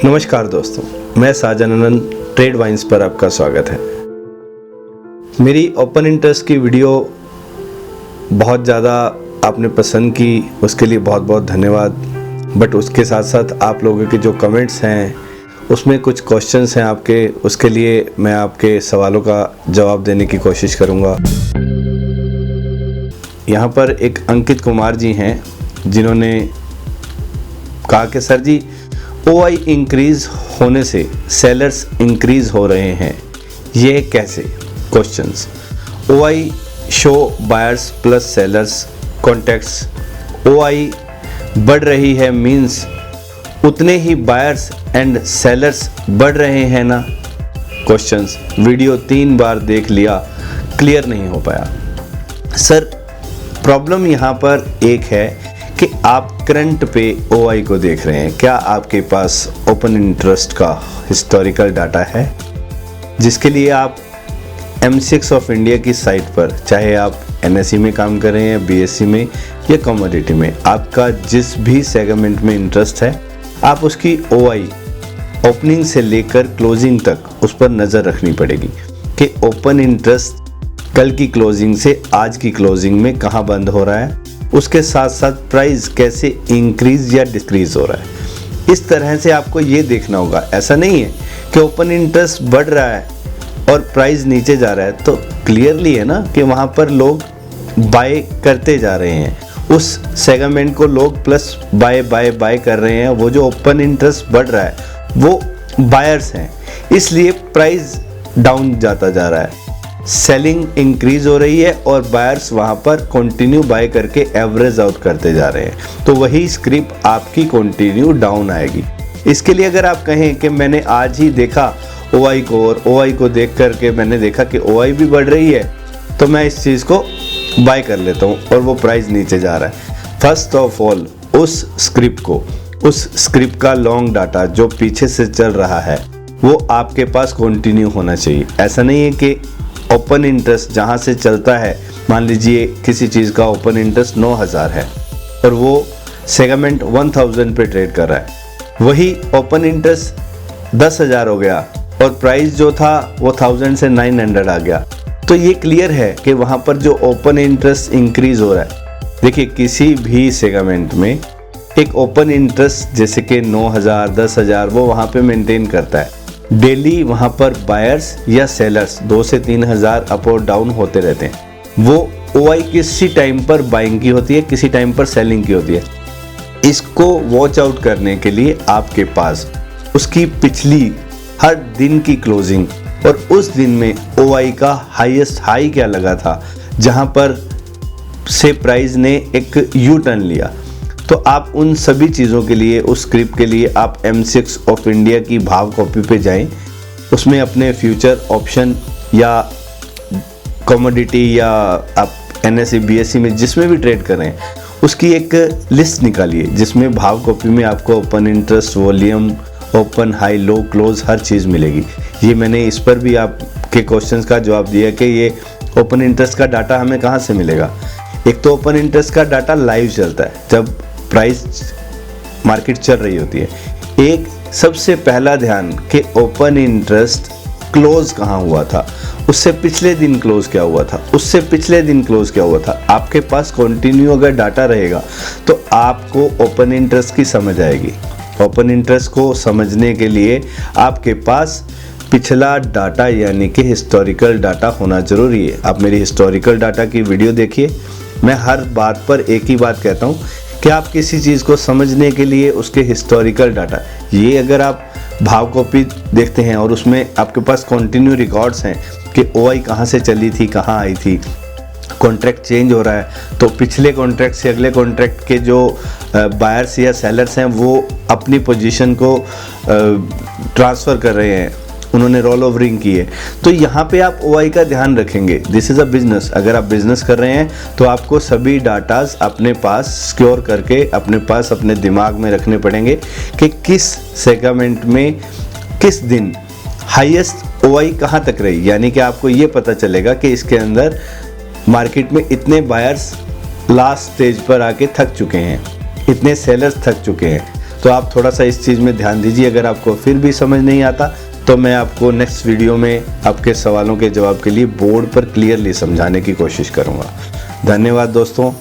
नमस्कार दोस्तों, मैं साजन आनंद ट्रेड वाइन्स पर आपका स्वागत है। मेरी ओपन इंटरेस्ट की वीडियो बहुत ज़्यादा आपने पसंद की, उसके लिए बहुत बहुत धन्यवाद। बट उसके साथ साथ आप लोगों के जो कमेंट्स हैं उसमें कुछ क्वेश्चंस हैं आपके, उसके लिए मैं आपके सवालों का जवाब देने की कोशिश करूँगा। यहाँ पर एक अंकित कुमार जी हैं जिन्होंने कहा कि सर जी, OI इंक्रीज होने से सेलर्स इंक्रीज हो रहे हैं, ये कैसे? Questions. OI show buyers plus sellers contacts. OI बढ़ रही है मींस उतने ही बायर्स एंड सेलर्स बढ़ रहे हैं ना? क्वेश्चंस। वीडियो 3 बार देख लिया, क्लियर नहीं हो पाया। सर, प्रॉब्लम यहाँ पर एक है कि आप करंट पे OI को देख रहे हैं। क्या आपके पास ओपन इंटरेस्ट का हिस्टोरिकल डाटा है जिसके लिए आप M6 ऑफ इंडिया की साइट पर, चाहे आप NSE में काम कर रहे हैं, BSE में या कमोडिटी में, आपका जिस भी सेगमेंट में इंटरेस्ट है, आप उसकी OI ओपनिंग से लेकर क्लोजिंग तक उस पर नज़र रखनी पड़ेगी कि ओपन इंटरेस्ट कल की क्लोजिंग से आज की क्लोजिंग में कहाँ बंद हो रहा है, उसके साथ साथ प्राइस कैसे इंक्रीज या डिक्रीज हो रहा है। इस तरह से आपको ये देखना होगा। ऐसा नहीं है कि ओपन इंटरेस्ट बढ़ रहा है और प्राइस नीचे जा रहा है, तो क्लियरली है ना कि वहाँ पर लोग बाय करते जा रहे हैं, उस सेगमेंट को लोग प्लस बाय कर रहे हैं। वो जो ओपन इंटरेस्ट बढ़ रहा है वो बायर्स हैं, इसलिए प्राइस डाउन जाता जा रहा है, सेलिंग इंक्रीज हो रही है और बायर्स वहां पर कंटिन्यू बाय करके एवरेज आउट करते जा रहे हैं। तो वही स्क्रिप्ट आपकी कंटिन्यू डाउन आएगी। इसके लिए अगर आप कहें कि मैंने आज ही देखा OI को और OI को देख करके मैंने देखा कि OI भी बढ़ रही है, तो मैं इस चीज़ को बाय कर लेता हूँ और वो प्राइस नीचे जा रहा है। फर्स्ट ऑफ ऑल उस स्क्रिप्ट का लॉन्ग डाटा जो पीछे से चल रहा है वो आपके पास कंटिन्यू होना चाहिए। ऐसा नहीं है कि ओपन इंटरेस्ट जहाँ से चलता है, मान लीजिए किसी चीज़ का ओपन इंटरेस्ट 9000 है और वो सेगमेंट 1000 पे ट्रेड कर रहा है, वही ओपन इंटरेस्ट 10,000 हो गया और प्राइस जो था वो 1000 से 900 आ गया, तो ये क्लियर है कि वहाँ पर जो ओपन इंटरेस्ट इंक्रीज हो रहा है। देखिए, किसी भी सेगमेंट में एक ओपन इंटरेस्ट जैसे कि 9000 10,000 वो वहाँ पे मेंटेन करता है। डेली वहाँ पर बायर्स या सेलर्स 2 से 3,000 अप और डाउन होते रहते हैं। वो OI किसी टाइम पर बाइंग की होती है, किसी टाइम पर सेलिंग की होती है। इसको वॉच आउट करने के लिए आपके पास उसकी पिछली हर दिन की क्लोजिंग और उस दिन में OI का हाईएस्ट हाई क्या लगा था, जहाँ पर से प्राइस ने एक यू टर्न लिया। तो आप उन सभी चीज़ों के लिए, उस स्क्रिप्ट के लिए आप M6 ऑफ इंडिया की भाव कॉपी पे जाएं, उसमें अपने फ्यूचर ऑप्शन या कमोडिटी या आप NSE BSE में जिसमें भी ट्रेड कर रहे हैं उसकी एक लिस्ट निकालिए जिसमें भाव कॉपी में आपको open interest, volume, open, high, low, close हर चीज़ मिलेगी। ये मैंने इस पर भी आपके क्वेश्चंस का जवाब दिया कि ये ओपन इंटरेस्ट का डाटा हमें कहाँ से मिलेगा। एक तो ओपन इंटरेस्ट का डाटा लाइव चलता है जब प्राइस मार्केट चल रही होती है। एक सबसे पहला ध्यान कि ओपन इंटरेस्ट क्लोज कहाँ हुआ था, उससे पिछले दिन क्लोज क्या हुआ था, उससे पिछले दिन क्लोज क्या हुआ था। आपके पास कंटिन्यू अगर डाटा रहेगा तो आपको ओपन इंटरेस्ट की समझ आएगी। ओपन इंटरेस्ट को समझने के लिए आपके पास पिछला डाटा यानी कि हिस्टोरिकल डाटा होना ज़रूरी है। आप मेरी हिस्टोरिकल डाटा की वीडियो देखिए। मैं हर बात पर एक ही बात कहता हूँ कि आप किसी चीज़ को समझने के लिए उसके हिस्टोरिकल डाटा, ये अगर आप भाव कॉपी देखते हैं और उसमें आपके पास कंटिन्यू रिकॉर्ड्स हैं कि OI कहाँ से चली थी, कहाँ आई थी, कॉन्ट्रैक्ट चेंज हो रहा है, तो पिछले कॉन्ट्रैक्ट से अगले कॉन्ट्रैक्ट के जो बायर्स या सेलर्स हैं वो अपनी पोजीशन को ट्रांसफ़र कर रहे हैं, उन्होंने रोल ओवरिंग की है। तो यहाँ पे आप OI का ध्यान रखेंगे। This is a business. अगर आप बिजनेस कर रहे हैं तो आपको सभी डाटाज अपने पास सिक्योर करके अपने पास अपने दिमाग में रखने पड़ेंगे कि किस सेगमेंट में किस दिन हाईएस्ट OI कहाँ तक रही, यानी कि आपको ये पता चलेगा कि इसके अंदर मार्केट में इतने बायर्स लास्ट स्टेज पर आके थक चुके हैं, इतने सेलर्स थक चुके हैं। तो आप थोड़ा सा इस चीज़ में ध्यान दीजिए। अगर आपको फिर भी समझ नहीं आता तो मैं आपको नेक्स्ट वीडियो में आपके सवालों के जवाब के लिए बोर्ड पर क्लियरली समझाने की कोशिश करूँगा। धन्यवाद दोस्तों।